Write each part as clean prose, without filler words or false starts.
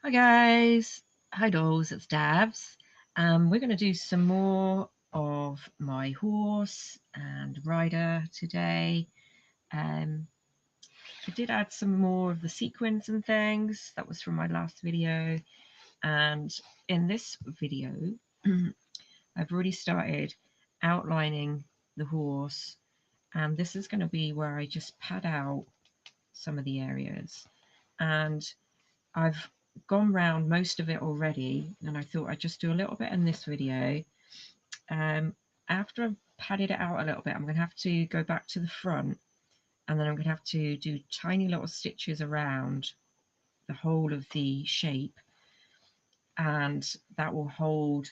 Hi guys, hi dolls, it's Dabs. We're going to do some more of my horse and rider today. I did add some more of the sequins and things, that was from my last video, and in this video I've already started outlining the horse, and this is going to be where I just pad out some of the areas, and I've gone round most of it already, and I thought I'd just do a little bit in this video. After I've padded it out a little bit, I'm going to have to go back to the front, and then I'm going to have to do tiny little stitches around the whole of the shape, and that will hold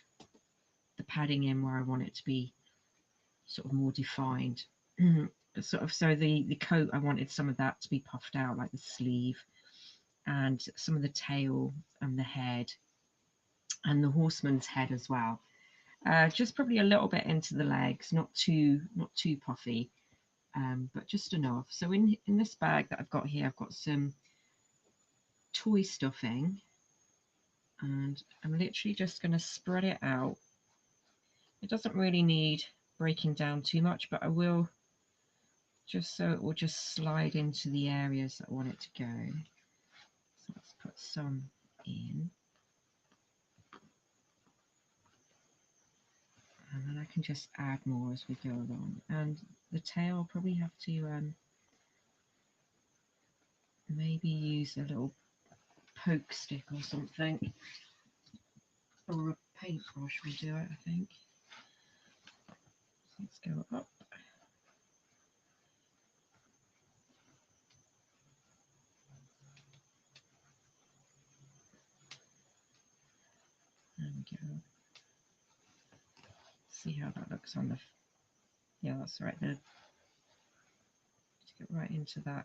the padding in where I want it to be sort of more defined. So the coat, I wanted some of that to be puffed out, like the sleeve and some of the tail and the head and the horseman's head as well. Just probably a little bit into the legs, not too puffy, but just enough. So in this bag that I've got here, I've got some toy stuffing, and I'm literally just going to spread it out. It doesn't really need breaking down too much, but I will, just so it will just slide into the areas that I want it to go. So let's put some in. And then I can just add more as we go along. And the tail, I'll probably have to maybe use a little poke stick or something, or a paintbrush will do it, I think. Let's go up. There we go. See how that looks on the, yeah, that's right, let's get right into that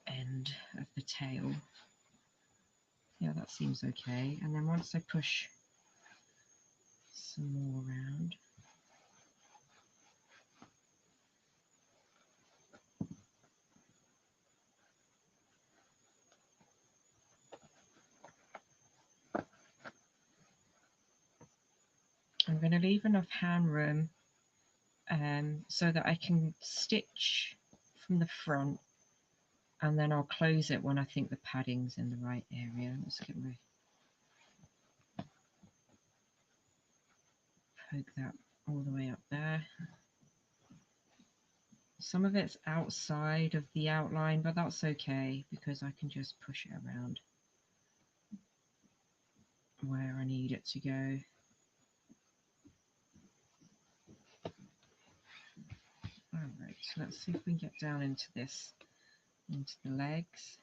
end of the tail. Yeah, that seems okay. And then once I push some more around, I'm going to leave enough hand room so that I can stitch from the front, and then I'll close it when I think the padding's in the right area. Let's get my poke that all the way up there. Some of it's outside of the outline, but that's okay because I can just push it around where I need it to go. Alright, so let's see if we can get down into this, into the legs.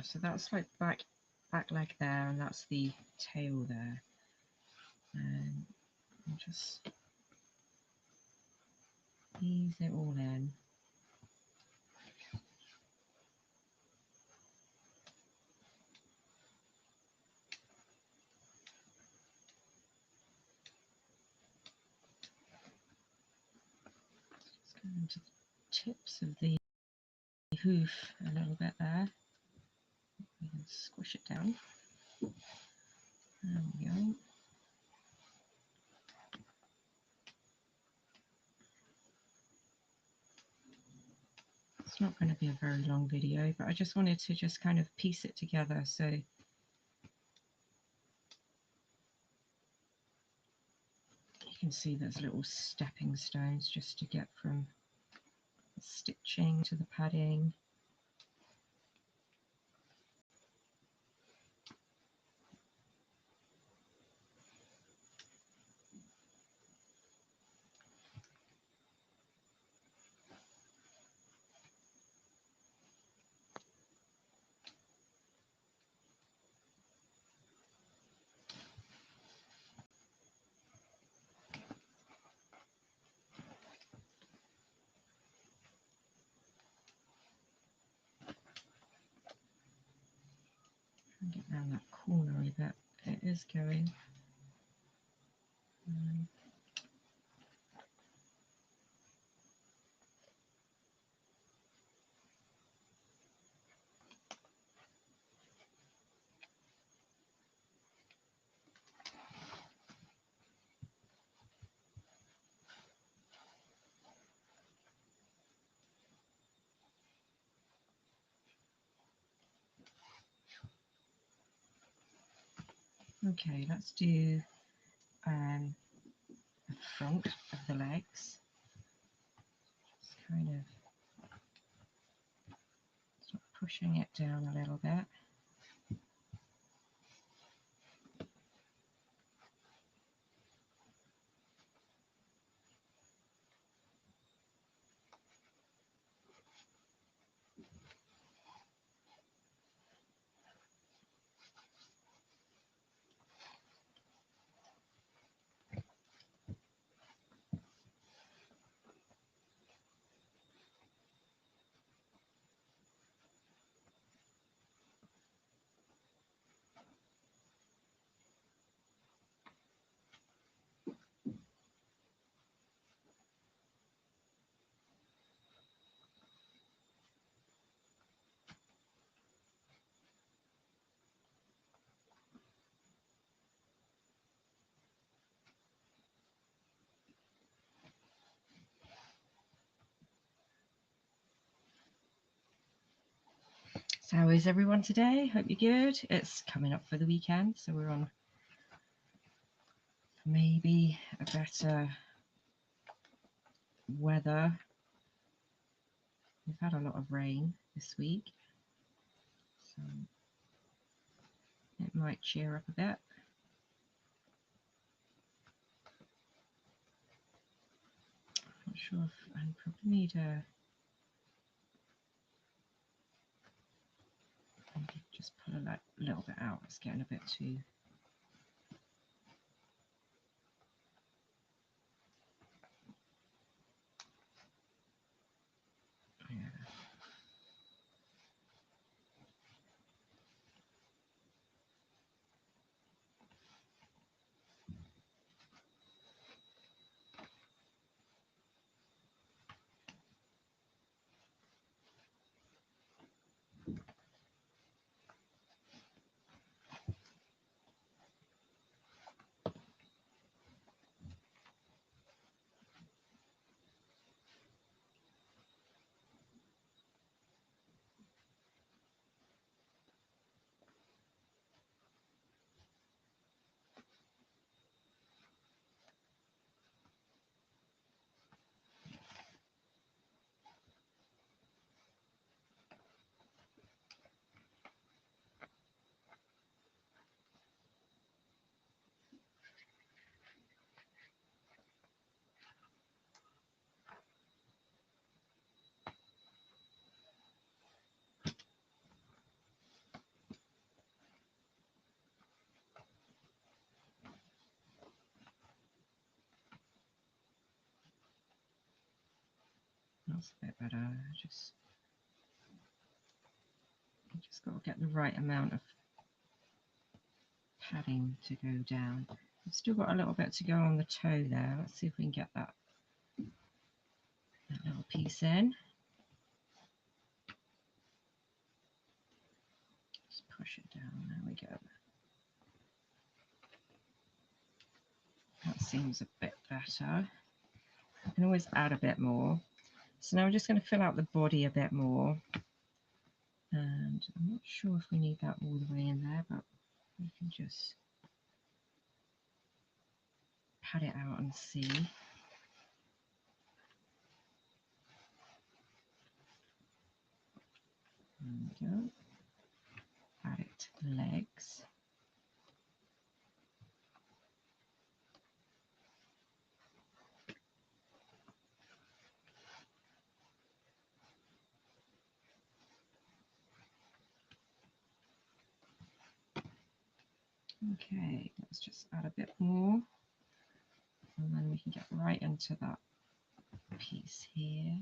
So that's like back leg there, and that's the tail there. And I'll just ease it all in. Just go into the tips of the hoof a little bit there. We can squish it down. There we go. It's not going to be a very long video, but I just wanted to just kind of piece it together so you can see there's little stepping stones just to get from the stitching to the padding. Get around that corner a bit. It is going. Okay, let's do the front of the legs. Just kind of start pushing it down a little bit. So how is everyone today? Hope you're good. It's coming up for the weekend, so we're on maybe a better weather. We've had a lot of rain this week, so it might cheer up a bit. Not sure if I probably need a maybe just pull a little bit out. It's getting a bit too. Yeah. That's a bit better. Just got to get the right amount of padding to go down. I've still got a little bit to go on the toe there. Let's see if we can get that little piece in. Just push it down. There we go. That seems a bit better. I can always add a bit more. So now we're just going to fill out the body a bit more. And I'm not sure if we need that all the way in there, but we can just pad it out and see. There we go. Add it to the legs. Okay, let's just add a bit more. And then we can get right into that piece here.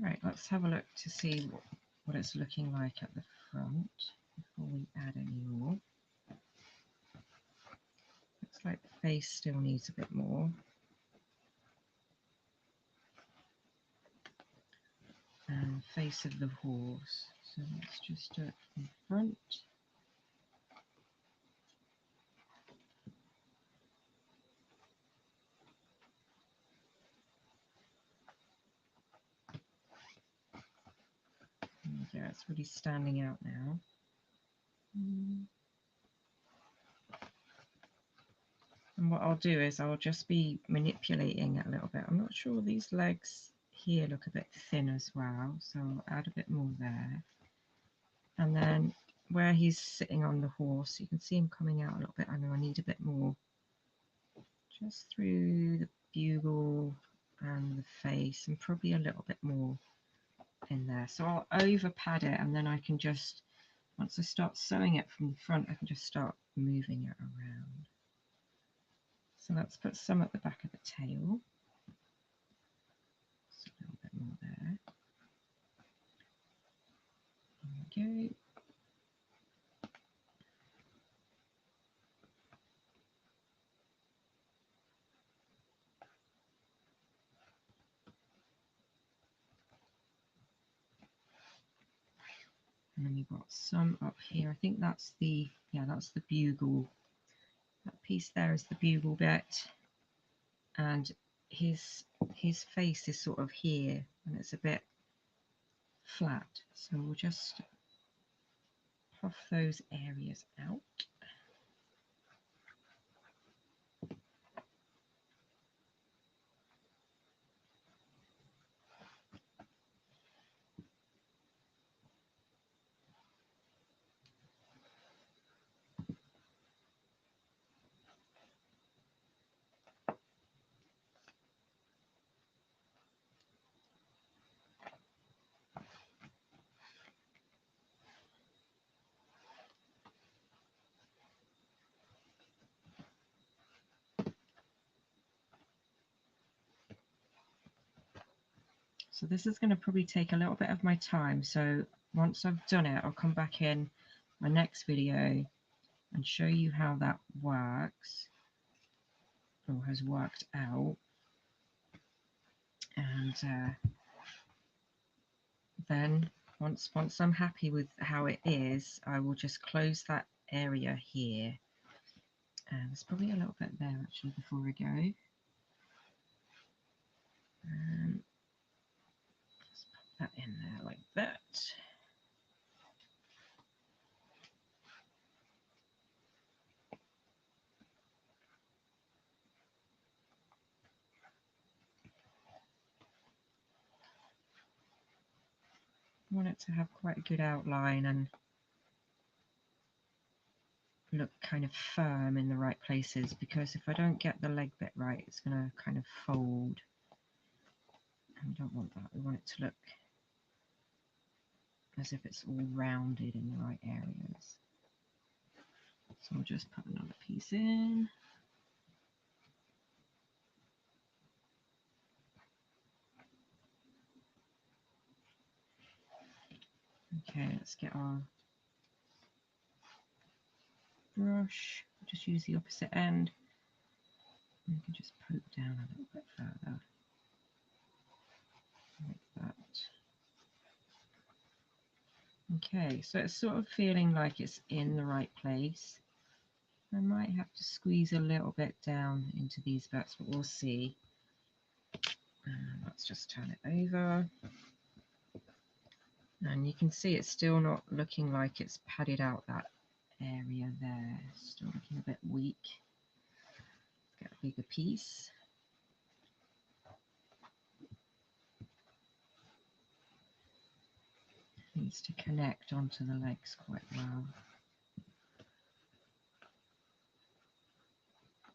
Right, let's have a look to see what it's looking like at the front before we add any more. Looks like the face still needs a bit more. And face of the horse. So let's just do it from front. Yeah, it's really standing out now. And what I'll do is I'll just be manipulating it a little bit. I'm not sure, these legs here look a bit thin as well, so I'll add a bit more there. And then where he's sitting on the horse, you can see him coming out a little bit. I know I need a bit more just through the bugle and the face, and probably a little bit more in there. So I'll over pad it, and then I can just, once I start sewing it from the front, I can just start moving it around. So let's put some at the back of the tail. Just a little bit more there. There we go. And then we've got some up here. I think that's the, yeah, that's the bugle. That piece there is the bugle bit. And his face is sort of here, and it's a bit flat. So we'll just puff those areas out. So this is going to probably take a little bit of my time. So once I've done it, I'll come back in my next video and show you how that works, or has worked out. And then once I'm happy with how it is, I will just close that area here. And there's probably a little bit there actually before I go. Just pop that in there like that. I want it to have quite a good outline and look kind of firm in the right places, because if I don't get the leg bit right, it's going to kind of fold. And we don't want that. We want it to look as if it's all rounded in the right areas. So I'll just put another piece in. Okay, let's get our brush. Just use the opposite end. And you can just poke down a little bit further. Like that. Okay, so it's sort of feeling like it's in the right place. I might have to squeeze a little bit down into these bits, but we'll see. Let's just turn it over. And you can see it's still not looking like it's padded out that area there. Still looking a bit weak. Get a bigger piece. Needs to connect onto the legs quite well.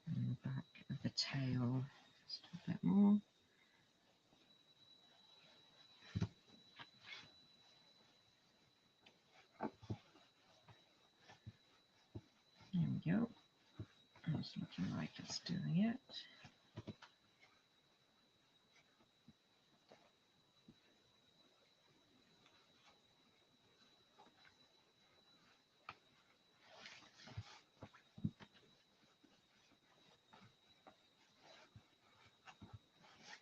And the back of the tail, just a bit more. There we go. It's looking like it's doing it.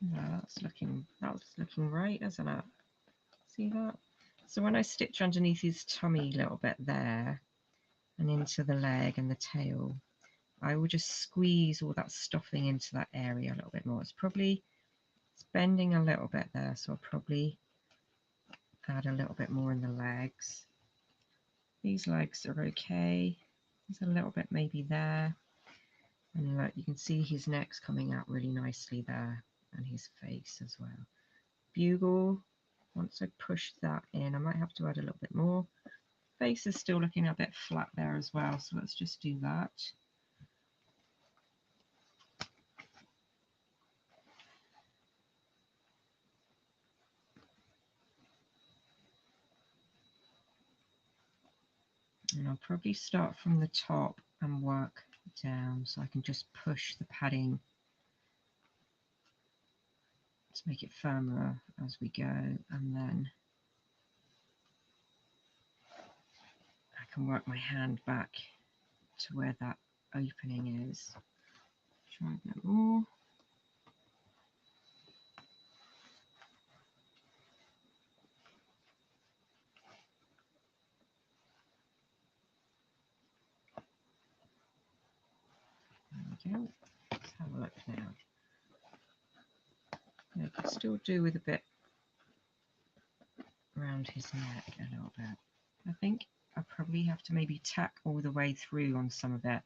That's looking right, isn't it? See that? So when I stitch underneath his tummy a little bit there and into the leg and the tail, I will just squeeze all that stuffing into that area a little bit more. It's bending a little bit there, so I'll probably add a little bit more in the legs. These legs are okay. There's a little bit maybe there. And look, you can see his neck's coming out really nicely there, and his face as well. Bugle, once I push that in, I might have to add a little bit more. Face is still looking a bit flat there as well, so let's just do that. And I'll probably start from the top and work down, so I can just push the padding to make it firmer as we go, and then I can work my hand back to where that opening is. Try a bit more. There we go. Let's have a look now. I could still do with a bit around his neck a little bit. I think I probably have to maybe tack all the way through on some of it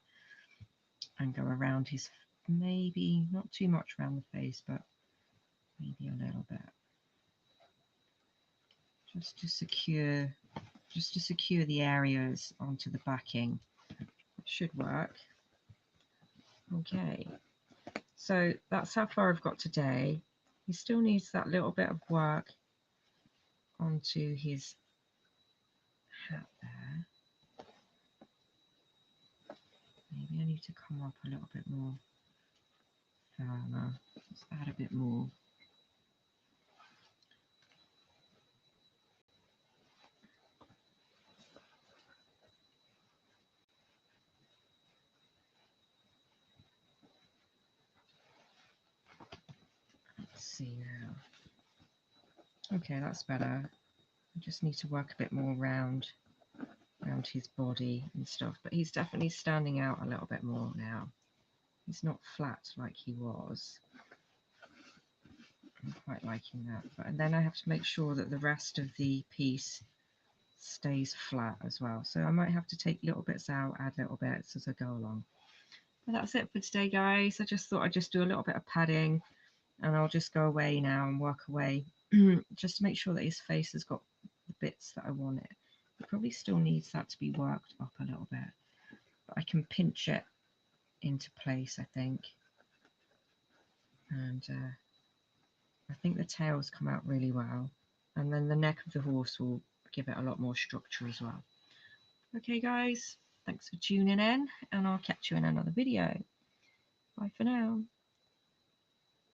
and go around his, maybe not too much around the face, but maybe a little bit, just to secure the areas onto the backing. It should work. Okay, so that's how far I've got today. He still needs that little bit of work onto his hat there. Maybe I need to come up a little bit more firmer. Let's add a bit more. Let's see now. Okay, that's better. I just need to work a bit more around his body and stuff, but he's definitely standing out a little bit more now. He's not flat like he was. I'm quite liking that. And then I have to make sure that the rest of the piece stays flat as well. So I might have to take little bits out, add little bits as I go along. But that's it for today, guys. I just thought I'd just do a little bit of padding, and I'll just go away now and work away just to make sure that his face has got the bits that I want it. It probably still needs that to be worked up a little bit, but I can pinch it into place, I think. And I think the tails come out really well, and then the neck of the horse will give it a lot more structure as well. Okay guys, thanks for tuning in, and I'll catch you in another video. Bye for now.